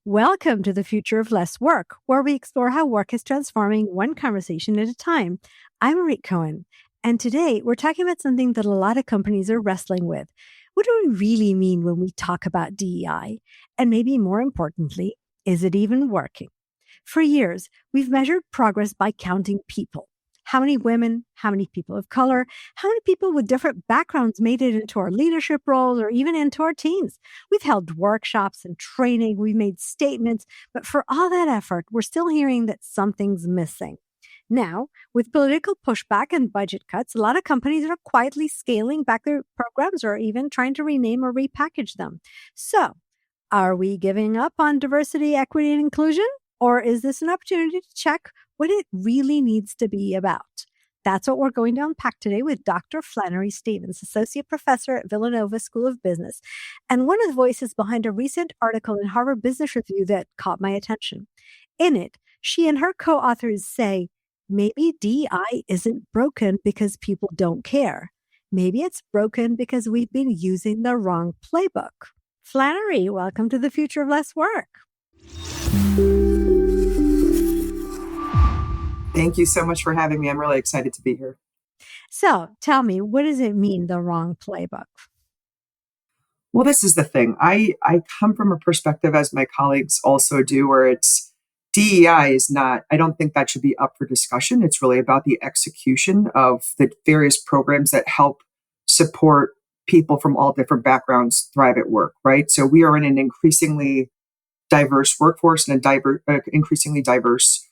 Welcome to the Future of Less Work, where we explore how work is transforming one conversation at a time. I'm Nirit Cohen, and today we're talking about something that a lot of companies are wrestling with. What do we really mean when we talk about DEI? And maybe more importantly, is it even working? For years, we've measured progress by counting people. How many women, how many people of color, how many people with different backgrounds made it into our leadership roles or even into our teams. We've held workshops and training, we've made statements, but for all that effort, we're still hearing that something's missing. Now, with political pushback and budget cuts, a lot of companies are quietly scaling back their programs or even trying to rename or repackage them. So, are we giving up on diversity, equity, and inclusion? Or is this an opportunity to check what it really needs to be about? That's what we're going to unpack today with Dr. Flannery Stevens, Associate Professor at Villanova School of Business, and one of the voices behind a recent article in Harvard Business Review that caught my attention. In it, she and her co-authors say, maybe DEI isn't broken because people don't care. Maybe it's broken because we've been using the wrong playbook. Flannery, welcome to the Future of Less Work. Thank you so much for having me. I'm really excited to be here. So tell me, what does it mean, the wrong playbook? Well, this is the thing. I come from a perspective, as my colleagues also do, where it's DEI is not, I don't think that should be up for discussion. It's really about the execution of the various programs that help support people from all different backgrounds thrive at work, right? So we are in an increasingly diverse workforce and increasingly diverse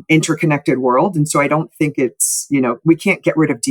interconnected world. And so I don't think it's, we can't get rid of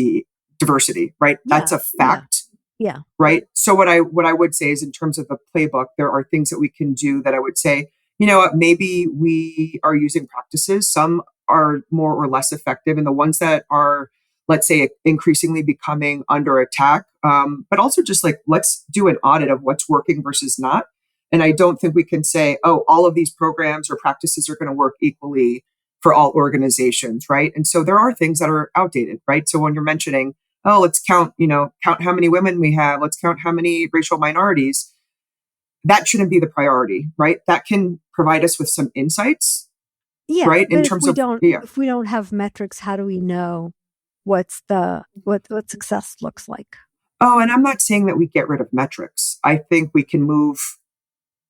diversity, right? That's a fact. Yeah. Right. So what I would say is in terms of the playbook, there are things that we can do that I would say, maybe we are using practices. Some are more or less effective, and the ones that are, let's say, increasingly becoming under attack, but also just like, let's do an audit of what's working versus not. And I don't think we can say, oh, all of these programs or practices are going to work equally for all organizations, right? And so there are things that are outdated, right? So when you're mentioning, oh, let's count how many women we have, let's count how many racial minorities, that shouldn't be the priority, right? That can provide us with some insights, right? In terms of if we don't have metrics, how do we know what success looks like? Oh, and I'm not saying that we get rid of metrics. I think we can move.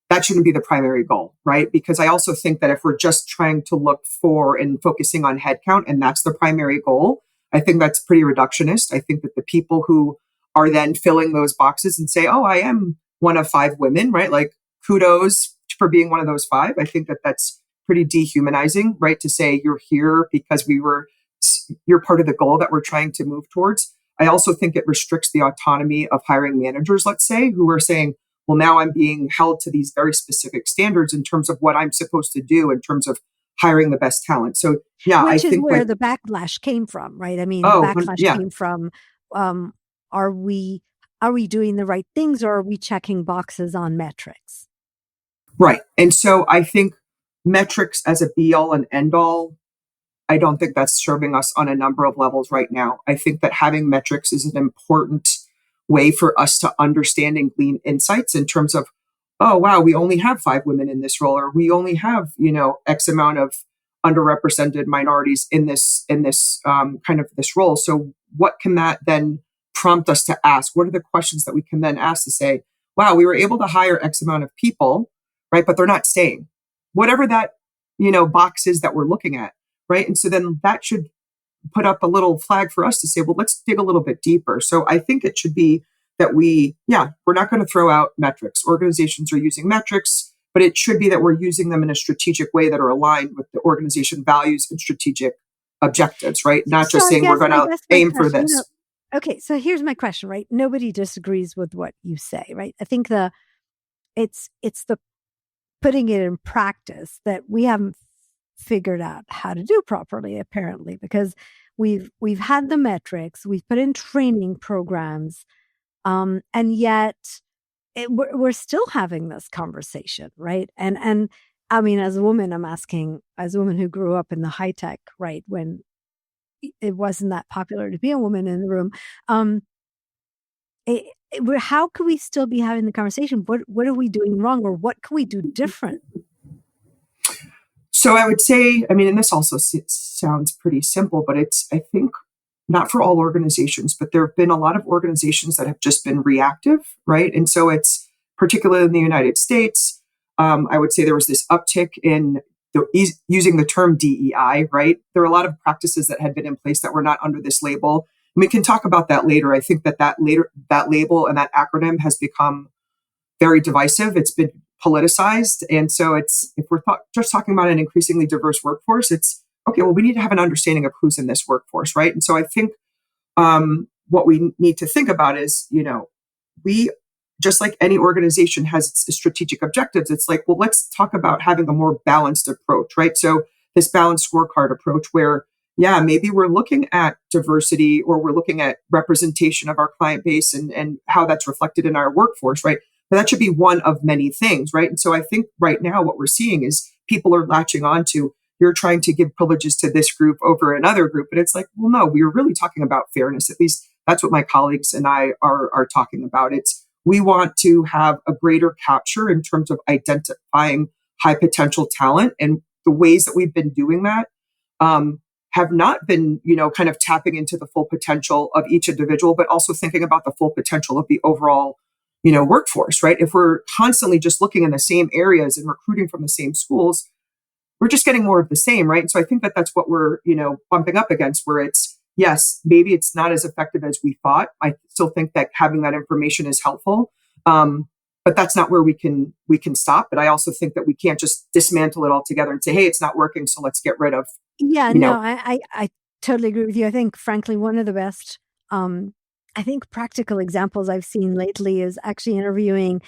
That shouldn't be the primary goal, right? Because I also think that if we're just trying to look for and focusing on headcount and that's the primary goal, I think that's pretty reductionist. I think that the people who are then filling those boxes and say, oh, I am one of 5 women, right? Like kudos for being one of those 5. I think that that's pretty dehumanizing, right? To say you're here because you're part of the goal that we're trying to move towards. I also think it restricts the autonomy of hiring managers, let's say, who are saying, well, now I'm being held to these very specific standards in terms of what I'm supposed to do in terms of hiring the best talent. So, yeah, which is where the backlash came from, right? I mean, the backlash came from, are we doing the right things or are we checking boxes on metrics? Right. And so I think metrics as a be all and end all, I don't think that's serving us on a number of levels right now. I think that having metrics is an important way for us to understand and glean insights in terms of, oh, wow, we only have 5 women in this role, or we only have, X amount of underrepresented minorities in this kind of this role. So what can that then prompt us to ask? What are the questions that we can then ask to say, wow, we were able to hire X amount of people, right? But they're not staying. Whatever that, box is that we're looking at, right? And so then that should put up a little flag for us to say, well, let's dig a little bit deeper. So I think it should be that we're not going to throw out metrics. Organizations are using metrics, but it should be that we're using them in a strategic way that are aligned with the organization values and strategic objectives, right? Not just saying we're going to aim for this. Okay, so here's my question, right? Nobody disagrees with what you say, right? I think it's the putting it in practice that we haven't figured out how to do properly, apparently, because we've had the metrics, we've put in training programs, and yet we're still having this conversation, right? And I mean, as a woman, I'm asking, as a woman who grew up in the high tech, right, when it wasn't that popular to be a woman in the room, how could we still be having the conversation? What are we doing wrong, or what can we do different? So I would say, I mean, and this also sounds pretty simple, but it's, I think, not for all organizations, but there have been a lot of organizations that have just been reactive, right? And so it's particularly in the United States. I would say there was this uptick in using the term DEI, right? There are a lot of practices that had been in place that were not under this label. And we can talk about that later. I think that label and that acronym has become very divisive. It's been politicized. And so it's, if we're just talking about an increasingly diverse workforce, it's okay, well, we need to have an understanding of who's in this workforce, right? And so I think what we need to think about is, we, just like any organization has its strategic objectives, it's like, well, let's talk about having a more balanced approach, right? So this balanced scorecard approach where, yeah, maybe we're looking at diversity or we're looking at representation of our client base and how that's reflected in our workforce, right? But that should be one of many things, right? And so I think right now what we're seeing is people are latching on to, you're trying to give privileges to this group over another group. But it's like, well, no, we are really talking about fairness. At least that's what my colleagues and I are talking about. It's, we want to have a greater capture in terms of identifying high potential talent. And the ways that we've been doing that have not been, kind of tapping into the full potential of each individual, but also thinking about the full potential of the overall, workforce, right? If we're constantly just looking in the same areas and recruiting from the same schools, we're just getting more of the same, right? And so I think that that's what we're, bumping up against, where it's, yes, maybe it's not as effective as we thought. I still think that having that information is helpful. But that's not where we can stop. But I also think that we can't just dismantle it altogether and say, hey, it's not working, so let's get rid of, Yeah, you no, know, I totally agree with you. I think, frankly, one of the best, I think, practical examples I've seen lately is actually interviewing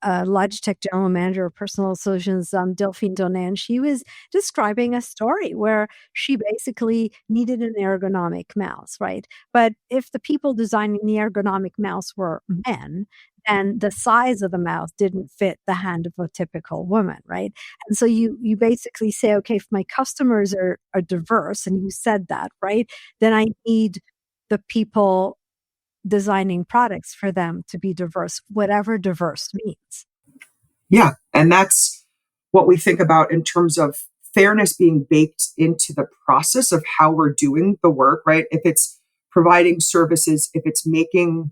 Logitech general manager of personal solutions, Delphine Donan. She was describing a story where she basically needed an ergonomic mouse, right? But if the people designing the ergonomic mouse were men, then the size of the mouse didn't fit the hand of a typical woman, right? And so you basically say, okay, if my customers are diverse, and you said that, right? Then I need the people designing products for them to be diverse, whatever diverse means. yeah. And that's what we think about in terms of fairness being baked into the process of how we're doing the work, right? If it's providing services, if it's making,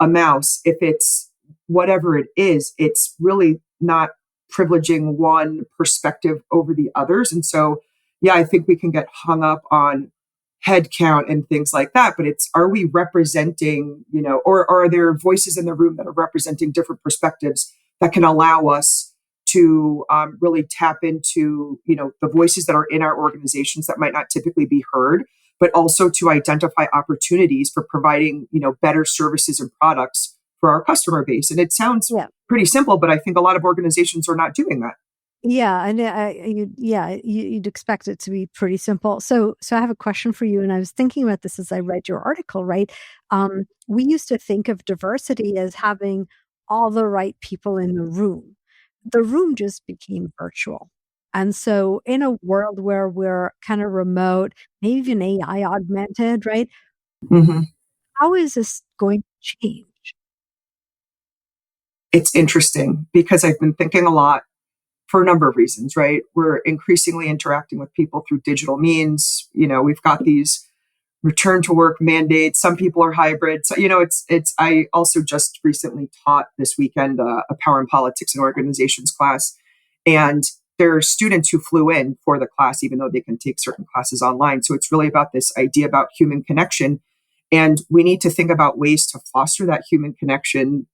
a mouse, if it's whatever it is, it's really not privileging one perspective over the others. And so, yeah, I think we can get hung up on head count and things like that, but it's, are we representing, or are there voices in the room that are representing different perspectives that can allow us to really tap into, the voices that are in our organizations that might not typically be heard, but also to identify opportunities for providing, better services and products for our customer base. And it sounds Yeah. pretty simple, but I think a lot of organizations are not doing that. Yeah, and you'd expect it to be pretty simple. So I have a question for you, and I was thinking about this as I read your article. Right, we used to think of diversity as having all the right people in the room. The room just became virtual, and so in a world where we're kind of remote, maybe even AI augmented, right? Mhm. How is this going to change? It's interesting because I've been thinking a lot for a number of reasons, right? We're increasingly interacting with people through digital means. We've got these return to work mandates. Some people are hybrid. So, I also just recently taught this weekend a power and politics and organizations class. And there are students who flew in for the class, even though they can take certain classes online. So it's really about this idea about human connection. And we need to think about ways to foster that human connection,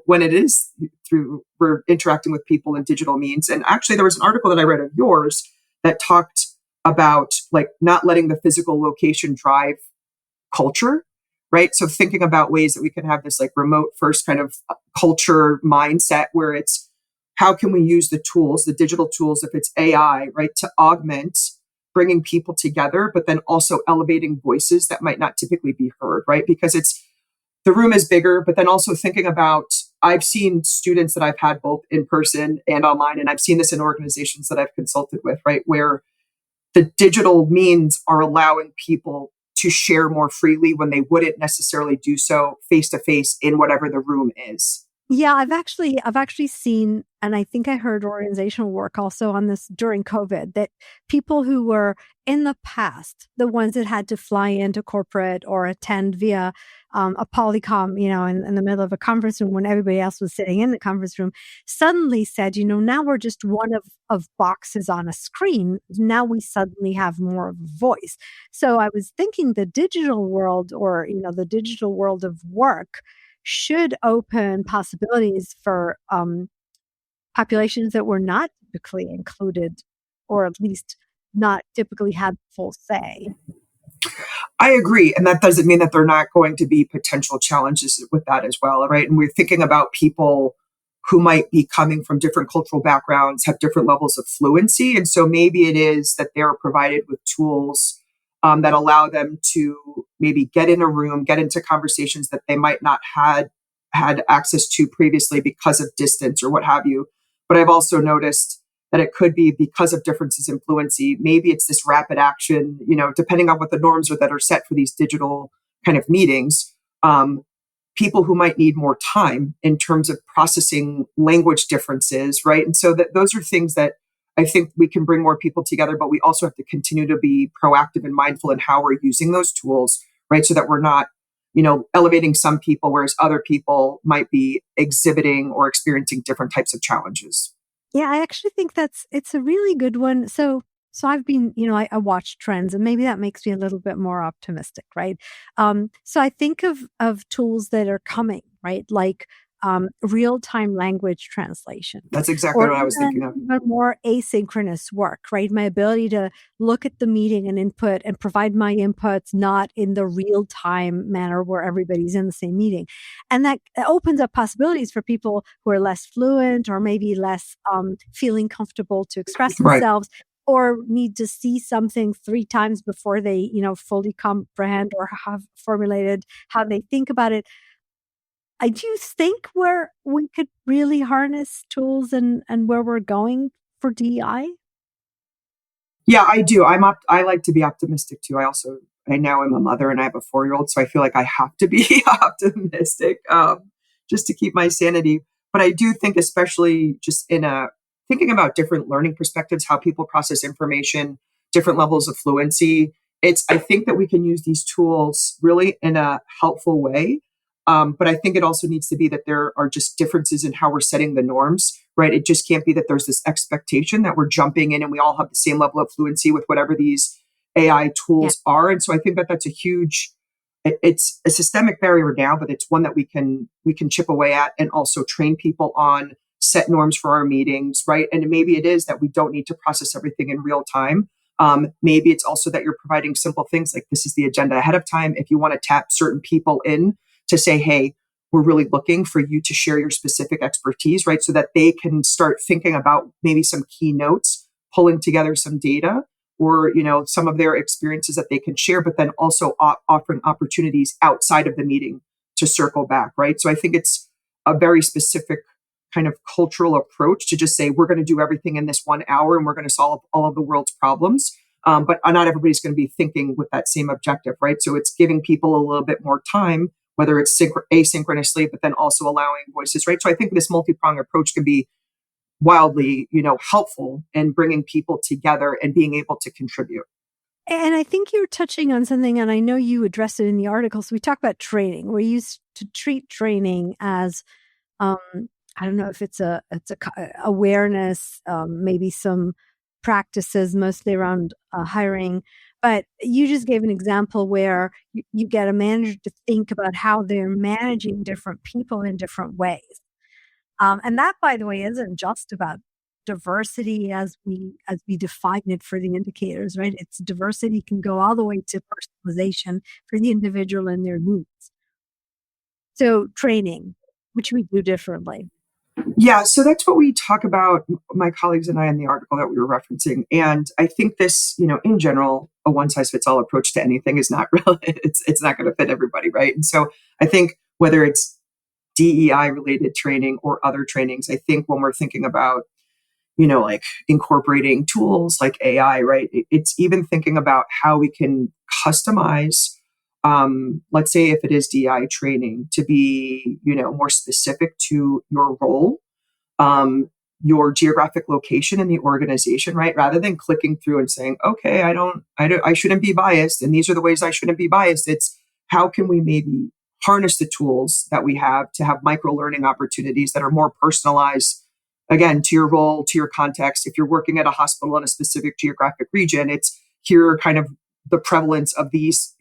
when it is through, we're interacting with people in digital means. And actually, there was an article that I read of yours that talked about like not letting the physical location drive culture, right? So thinking about ways that we can have this like remote first kind of culture mindset where it's, how can we use the tools, the digital tools, if it's AI, right, to augment bringing people together, but then also elevating voices that might not typically be heard, right? Because it's, the room is bigger, but then also thinking about, I've seen students that I've had both in person and online, and I've seen this in organizations that I've consulted with, right, where the digital means are allowing people to share more freely when they wouldn't necessarily do so face to face in whatever the room is. Yeah, I've actually seen, and I think I heard organizational work also on this during COVID, that people who were in the past, the ones that had to fly into corporate or attend via a polycom, in the middle of a conference room when everybody else was sitting in the conference room, suddenly said, now we're just one of boxes on a screen. Now we suddenly have more of a voice. So I was thinking the digital world, or the digital world of work, should open possibilities for populations that were not typically included, or at least not typically had full say. I agree. And that doesn't mean that there are not going to be potential challenges with that as well, right? And we're thinking about people who might be coming from different cultural backgrounds, have different levels of fluency. And so maybe it is that they're provided with tools that allow them to maybe get in a room, get into conversations that they might not had access to previously because of distance or what have you. But I've also noticed that it could be because of differences in fluency. Maybe it's this rapid action, depending on what the norms are that are set for these digital kind of meetings. People who might need more time in terms of processing language differences, right? And so that those are things that I think we can bring more people together, but we also have to continue to be proactive and mindful in how we're using those tools, right? So that we're not, elevating some people, whereas other people might be exhibiting or experiencing different types of challenges. Yeah, I actually think it's a really good one. So I've been, I watch trends, and maybe that makes me a little bit more optimistic, right? So I think of tools that are coming, right? Like real-time language translation, That's exactly or what I was thinking of. even more asynchronous work, right? My ability to look at the meeting and input and provide my inputs not in the real-time manner where everybody's in the same meeting. And that opens up possibilities for people who are less fluent, or maybe less feeling comfortable to express Right. themselves, or need to see something three times before they, fully comprehend or have formulated how they think about it. I do think where we could really harness tools, and where we're going for DEI. Yeah, I do. I like to be optimistic too. I now am a mother and I have a 4-year-old, so I feel like I have to be optimistic, just to keep my sanity. But I do think, especially just in a thinking about different learning perspectives, how people process information, different levels of fluency. I think that we can use these tools really in a helpful way. But I think it also needs to be that there are just differences in how we're setting the norms, right? It just can't be that there's this expectation that we're jumping in and we all have the same level of fluency with whatever these AI Yeah. tools are. And so I think that that's a huge, it's a systemic barrier now, but it's one that we can chip away at and also train people on set norms for our meetings, right? And maybe it is that we don't need to process everything in real time. Maybe it's also that you're providing simple things like this is the agenda ahead of time. If you want to tap certain people in to say, hey, we're really looking for you to share your specific expertise, right? So that they can start thinking about maybe some keynotes, pulling together some data, or some of their experiences that they can share, but then also offering opportunities outside of the meeting to circle back, right? So I think it's a very specific kind of cultural approach to just say we're going to do everything in this 1 hour and we're going to solve all of the world's problems. But not everybody's going to be thinking with that same objective, right? So it's giving people a little bit more time, whether it's asynchronously, but then also allowing voices, right? So I think this multi-pronged approach can be wildly, helpful in bringing people together and being able to contribute. And I think you're touching on something, and I know you addressed it in the article. So we talk about training. We used to treat training as, um, I don't know if it's awareness, maybe some practices mostly around hiring. But you just gave an example where you get a manager to think about how they're managing different people in different ways. And that, by the way, isn't just about diversity as we define it for the indicators, right? It's diversity can go all the way to personalization for the individual and their needs. So training, which we do differently. Yeah, so that's what we talk about, my colleagues and I, in the article that we were referencing. And I think this, in general, a one size fits all approach to anything is not really, it's not going to fit everybody, right? And so I think whether it's DEI related training or other trainings, I think when we're thinking about, like incorporating tools like AI, right? It's even thinking about how we can customize let's say if it is DEI training, to be, more specific to your role, your geographic location in the organization, right? Rather than clicking through and saying, okay, I shouldn't be biased, and these are the ways I shouldn't be biased. It's how can we maybe harness the tools that we have to have micro learning opportunities that are more personalized, again, to your role, to your context. If you're working at a hospital in a specific geographic region, it's here kind of the prevalence of these,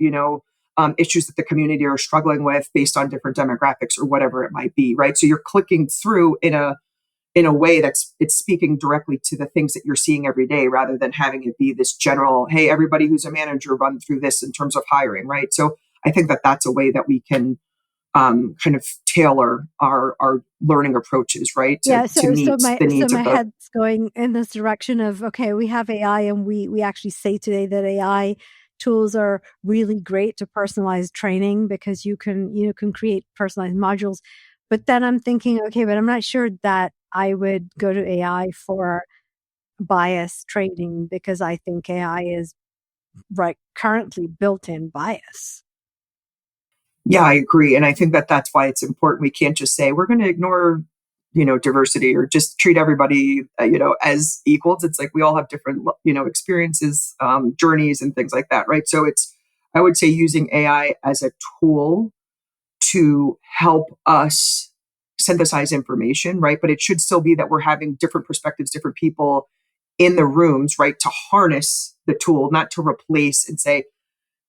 issues that the community are struggling with based on different demographics or whatever it might be, right? So you're clicking through in a way it's speaking directly to the things that you're seeing every day, rather than having it be this general, hey, everybody who's a manager run through this in terms of hiring, right? So I think that that's a way that we can kind of tailor our learning approaches, right, Yeah, to so meet my the so needs my of the. head's going in this direction of, okay, we have AI, and we actually say today that AI tools are really great to personalize training, because you can create personalized modules. But then I'm thinking, okay, but I'm not sure that I would go to AI for bias training, because I think AI is right currently built-in bias. Yeah, I agree, and I think that that's why it's important. We can't just say we're going to ignore, diversity, or just treat everybody, as equals. It's like we all have different, experiences, journeys, and things like that, right? So I would say, using AI as a tool to help us synthesize information, right? But it should still be that we're having different perspectives, different people in the rooms, right? To harness the tool, not to replace and say,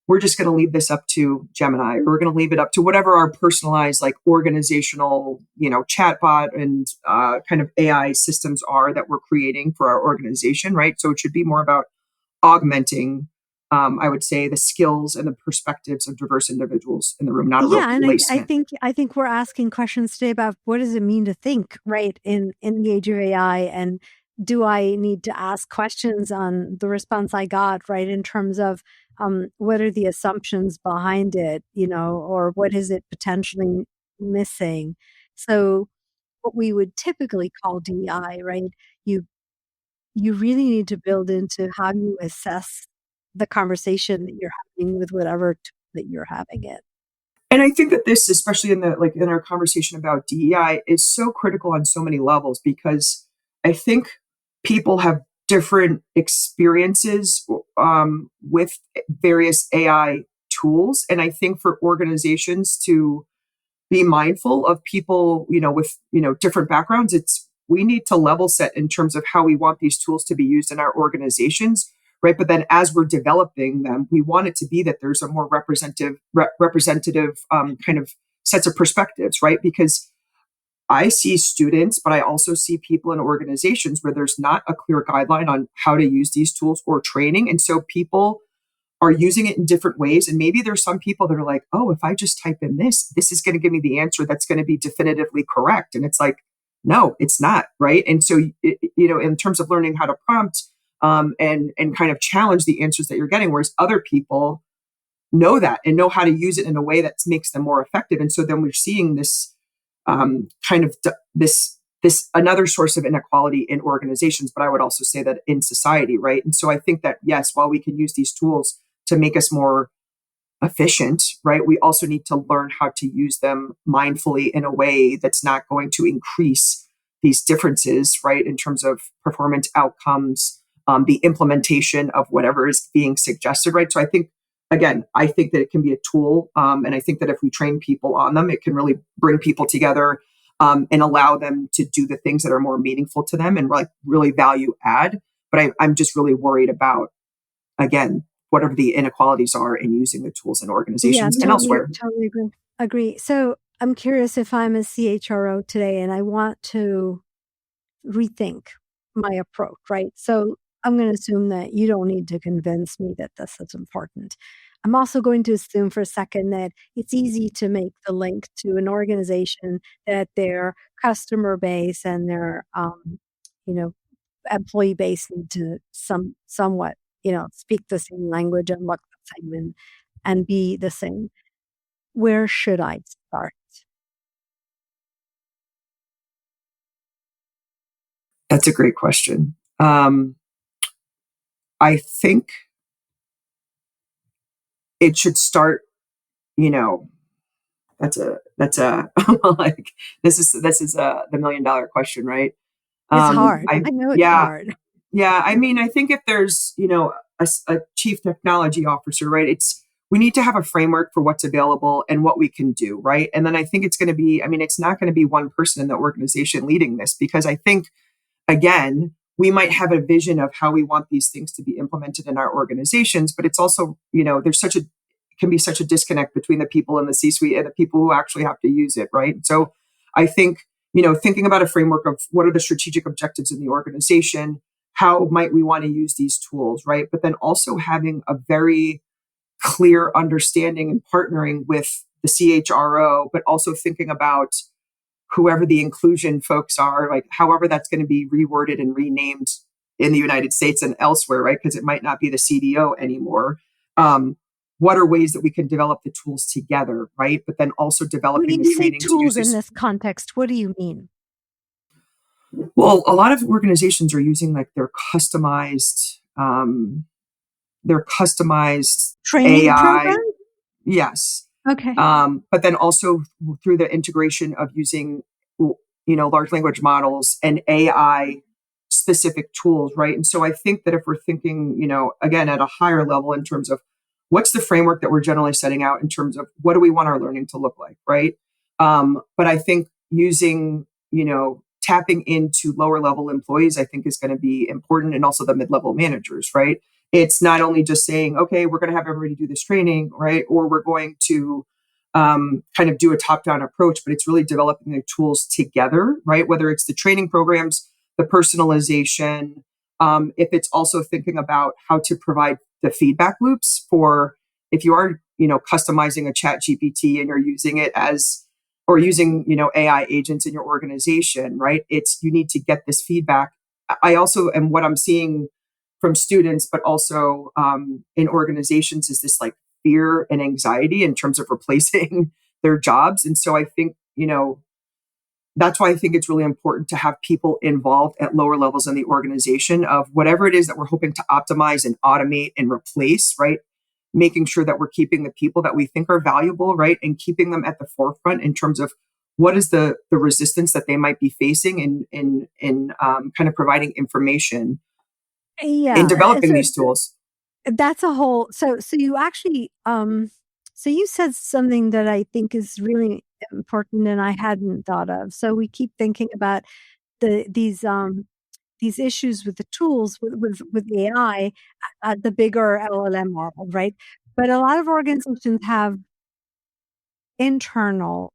we're just going to leave this up to Gemini, or we're going to leave it up to whatever our personalized, like, organizational, chatbot and kind of AI systems are that we're creating for our organization, right? So it should be more about augmenting, I would say, the skills and the perspectives of diverse individuals in the room, not a Yeah, and I replacement. think I think we're asking questions today about what does it mean to think, right, in the age of AI, and do I need to ask questions on the response I got, right, in terms of what are the assumptions behind it, or what is it potentially missing? So what we would typically call DEI, right? You you really need to build into how you assess the conversation that you're having with whatever tool that you're having it. And I think that this, especially in our conversation about DEI, is so critical on so many levels, because I think people have different experiences with various AI tools, and I think for organizations to be mindful of people, with, different backgrounds, it's we need to level set in terms of how we want these tools to be used in our organizations, right? But then as we're developing them, we want it to be that there's a more representative kind of sets of perspectives, right? Because I see students, but I also see people in organizations where there's not a clear guideline on how to use these tools or training. And so people are using it in different ways. And maybe there's some people that are like, oh, if I just type in this is going to give me the answer that's going to be definitively correct. And it's like, no, it's not. Right. And so, in terms of learning how to prompt, and kind of challenge the answers that you're getting, whereas other people know that and know how to use it in a way that makes them more effective. And so then we're seeing this kind of this another source of inequality in organizations, but I would also say that in society, right? And so I think that, yes, while we can use these tools to make us more efficient, right, we also need to learn how to use them mindfully in a way that's not going to increase these differences, right, in terms of performance outcomes, the implementation of whatever is being suggested, right? So I think, again, I think that it can be a tool, and I think that if we train people on them, it can really bring people together, and allow them to do the things that are more meaningful to them and, like, really value add. But I'm just really worried about, again, whatever the inequalities are in using the tools in Yeah, organizations and totally, elsewhere. totally agree. Agree. So I'm curious, if I'm a CHRO today and I want to rethink my approach, right? So I'm going to assume that you don't need to convince me that this is important. I'm also going to assume for a second that it's easy to make the link to an organization that their customer base and their, you know, employee base need to somewhat, speak the same language and look the same, and be the same. Where should I start? That's a great question. I think it should start you know, that's a like this is the $1 million question, right? It's hard. I I know it's Yeah, hard. yeah. I mean, I think if there's, a chief technology officer, right? We need to have a framework for what's available and what we can do, right? And then I think it's going to be, I mean, it's not going to be one person in the organization leading this, because I think, again, we might have a vision of how we want these things to be implemented in our organizations, but it's also, there's such a can be such a disconnect between the people in the C-suite and the people who actually have to use it, right? So I think, thinking about a framework of what are the strategic objectives in the organization, how might we want to use these tools, right? But then also having a very clear understanding and partnering with the CHRO, but also thinking about whoever the inclusion folks are, like however that's going to be reworded and renamed in the United States and elsewhere, right? Because it might not be the CDO anymore. What are ways that we can develop the tools together, right? But then also When developing you the say training to use tools in this. this context, what do you mean? Well, a lot of organizations are using like their customized Training AI. program? Yes. Okay. But then also through the integration of using, large language models and AI specific tools, right? And so I think that if we're thinking, again, at a higher level in terms of what's the framework that we're generally setting out in terms of what do we want our learning to look like, right? But I think using, tapping into lower level employees, I think is going to be important, and also the mid-level managers, right? It's not only just saying, okay, we're going to have everybody do this training, right? Or we're going to kind of do a top-down approach, but it's really developing the tools together, right? Whether it's the training programs, the personalization, if it's also thinking about how to provide the feedback loops for if you are, customizing a chat GPT and you're using it as, or using, AI agents in your organization, right? You need to get this feedback. I also, and what I'm seeing from students, but also in organizations, is this like fear and anxiety in terms of replacing their jobs. And so I think, that's why I think it's really important to have people involved at lower levels in the organization of whatever it is that we're hoping to optimize and automate and replace, right? Making sure that we're keeping the people that we think are valuable, right? And keeping them at the forefront in terms of what is the resistance that they might be facing in kind of providing information in Yeah. developing these tools. That's a whole so you actually so you said something that I think is really important and I hadn't thought of. So we keep thinking about these issues with the tools with AI, the bigger LLM model, right? But a lot of organizations have internal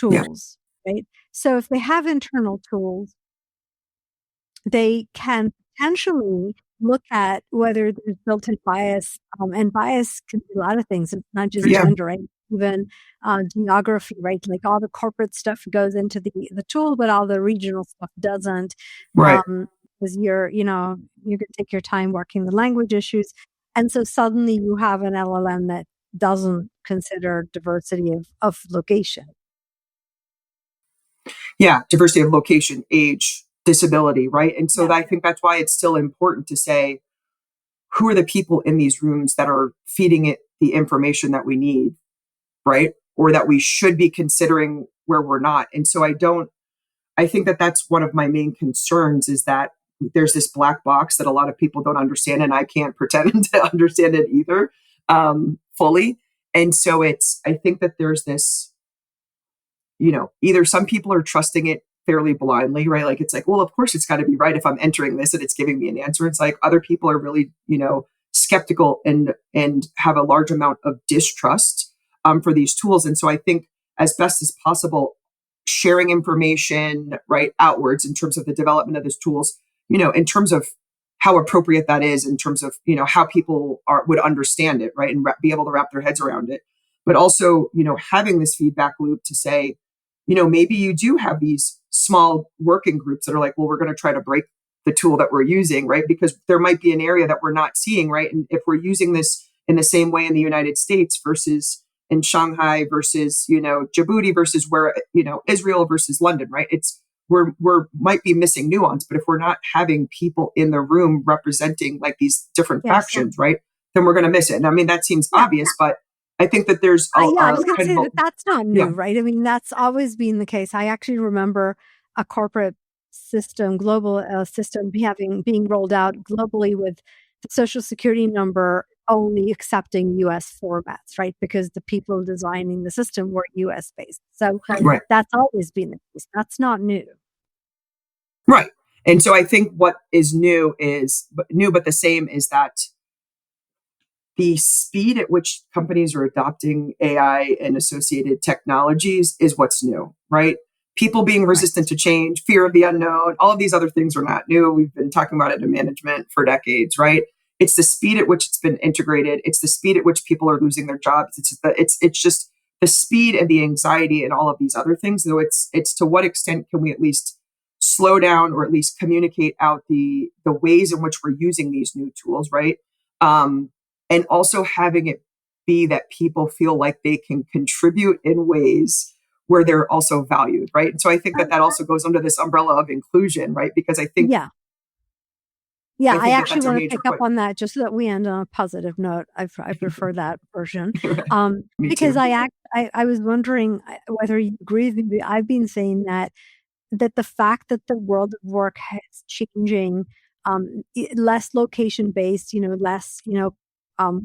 Yeah. tools, right? So if they have internal tools, they can potentially look at whether there's built-in bias, and bias can be a lot of things. It's not just Yeah. gender, right? Even geography, right? Like all the corporate stuff goes into the tool, but all the regional stuff doesn't. Right. Because you're going to take your time working the language issues, and so suddenly you have an LLM that doesn't consider diversity of location. Yeah. Diversity of location, age, disability, right? And so Yeah. I think that's why it's still important to say, who are the people in these rooms that are feeding it the information that we need, right? Or that we should be considering where we're not. And so I think that that's one of my main concerns, is that there's this black box that a lot of people don't understand, and I can't pretend to understand it either fully. And so I think that there's this, either some people are trusting it fairly blindly, right? Like it's like, well, of course it's got to be right if I'm entering this and it's giving me an answer. It's like other people are really, skeptical and have a large amount of distrust for these tools. And so I think as best as possible, sharing information right outwards in terms of the development of these tools, in terms of how appropriate that is, in terms of, how people would understand it, right? And be able to wrap their heads around it. But also, having this feedback loop to say, maybe you do have these small working groups that are like, well, we're going to try to break the tool that we're using, right? Because there might be an area that we're not seeing, right? And if we're using this in the same way in the United States versus in Shanghai versus, Djibouti versus where, Israel versus London, right? We're might be missing nuance, but if we're not having people in the room representing like these different Yes. factions, right? Then we're going to miss it. And I mean, that seems Yeah. obvious, but I think that there's I was going to kind say of that that's not new, yeah, right? I mean, that's always been the case. I actually remember a corporate system, global system being rolled out globally with the social security number only accepting US formats, right? Because the people designing the system were US based. So right, that's always been the case. That's not new. right. And so I think what is new but the same is that the speed at which companies are adopting AI and associated technologies is what's new, right? People being Right. resistant to change, fear of the unknown, all of these other things are not new. We've been talking about it in management for decades, right? It's the speed at which it's been integrated. It's the speed at which people are losing their jobs. It's just the speed and the anxiety and all of these other things. So it's to what extent can we at least slow down or at least communicate out the ways in which we're using these new tools, right? Um, and also having it be that people feel like they can contribute in ways where they're also valued, right? And so I think that Um, that also goes under this umbrella of inclusion, right? Because yeah. Yeah, I I think that actually that's a want to major pick up point. on that just so that we end on a positive note. I prefer that version. Me Because too. I was wondering whether you agree with me. I've been saying that the fact that the world of work is changing, less location based, less,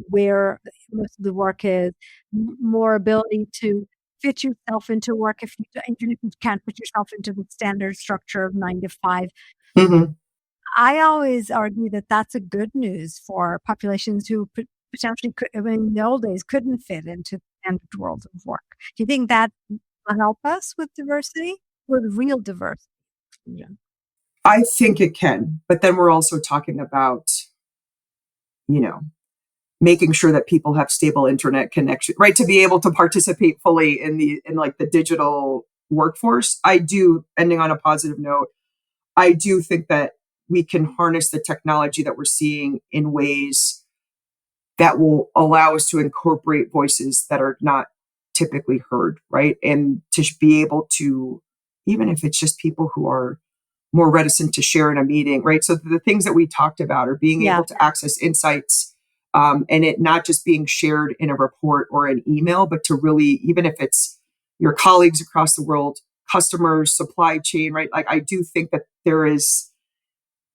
where most of the work is, more ability to fit yourself into work even if you can't put yourself into the standard structure of 9 to 5. Hmm. I always argue that that's a good news for populations who potentially could, I mean, in the old days couldn't fit into the standard world of work. Do you think that will help us with diversity, with real diversity? Yeah. I think it can, but then we're also talking about, you know, making sure that people have stable internet connection, right? To be able to participate fully in like the digital workforce. I do, ending on a positive note, I do think that we can harness the technology that we're seeing in ways that will allow us to incorporate voices that are not typically heard, right? And to be able to, even if it's just people who are more reticent to share in a meeting, right? So the things that we talked about are being Yeah. able to access insights, and it not just being shared in a report or an email, but to really, even if it's your colleagues across the world, customers, supply chain, right? Like I do think that there is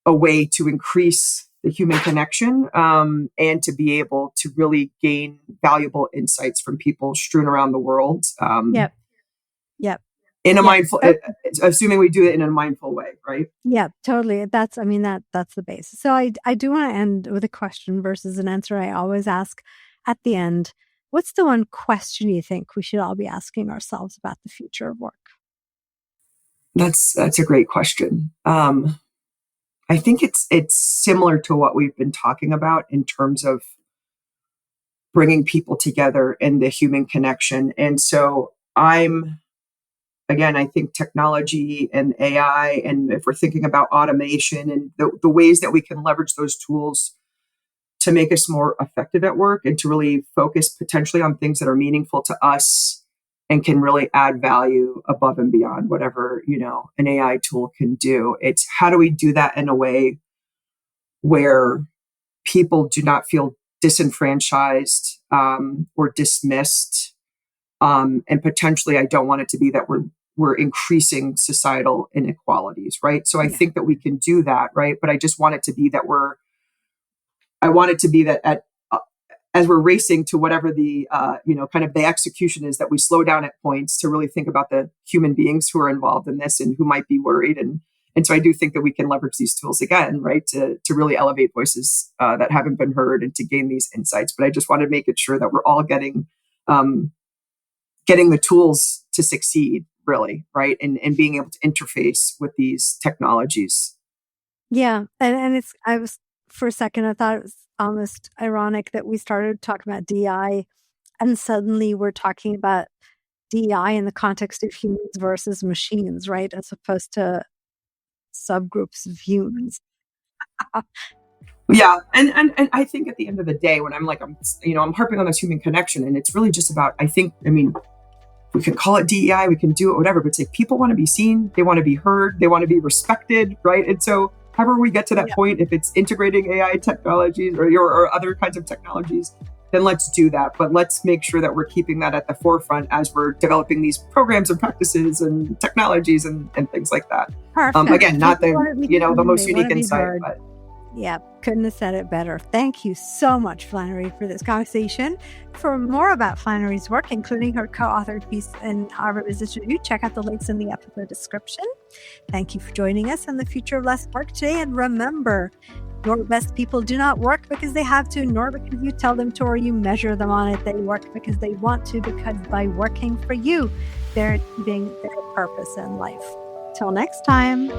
a way to increase the human connection, and to be able to really gain valuable insights from people strewn around the world, Yep. Yep. in a Yep. mindful, assuming we do it in a mindful way, right? Yeah, totally. I mean, that's the base. So I do want to end with a question versus an answer I always ask at the end. What's the one question you think we should all be asking ourselves about the future of work? That's a great question. I think it's similar to what we've been talking about in terms of bringing people together and the human connection. And so I think technology and AI, and if we're thinking about automation and the ways that we can leverage those tools to make us more effective at work and to really focus potentially on things that are meaningful to us and can really add value above and beyond whatever, an AI tool can do. It's how do we do that in a way where people do not feel disenfranchised, or dismissed, and potentially I don't want it to be that we're increasing societal inequalities, right? So I Yeah. think that we can do that, right? But I just want it to be that I want it to be that as we're racing to whatever the kind of the execution is, that we slow down at points to really think about the human beings who are involved in this and who might be worried. And so I do think that we can leverage these tools again, right, to really elevate voices that haven't been heard and to gain these insights. But I just want to make it sure that we're all um, getting the tools to succeed, really, right, and being able to interface with these technologies. Yeah. And I was, for a second, I thought it was almost ironic that we started talking about DI and suddenly we're talking about DI in the context of humans versus machines, right? As opposed to subgroups of humans. Yeah, and I think at the end of the day, when I'm harping on this human connection, and it's really just about, I mean, we can call it DEI, we can do it, whatever, but it's like people want to be seen, they want to be heard, they want to be respected, right? And so however we get to that Yeah. point, if it's integrating AI technologies or other kinds of technologies, then let's do that. But let's make sure that we're keeping that at the forefront as we're developing these programs and practices and technologies and things like that. Perfect. Again, not the most unique insight, but yeah, couldn't have said it better. Thank you so much, Flannery, for this conversation. For more about Flannery's work, including her co-authored piece in Harvard Business Review, check out the links in the episode description. Thank you for joining us on The Future of Less Work today. And remember, your best people do not work because they have to, nor because you tell them to or you measure them on it. They work because they want to, because by working for you, they're achieving their purpose in life. Till next time.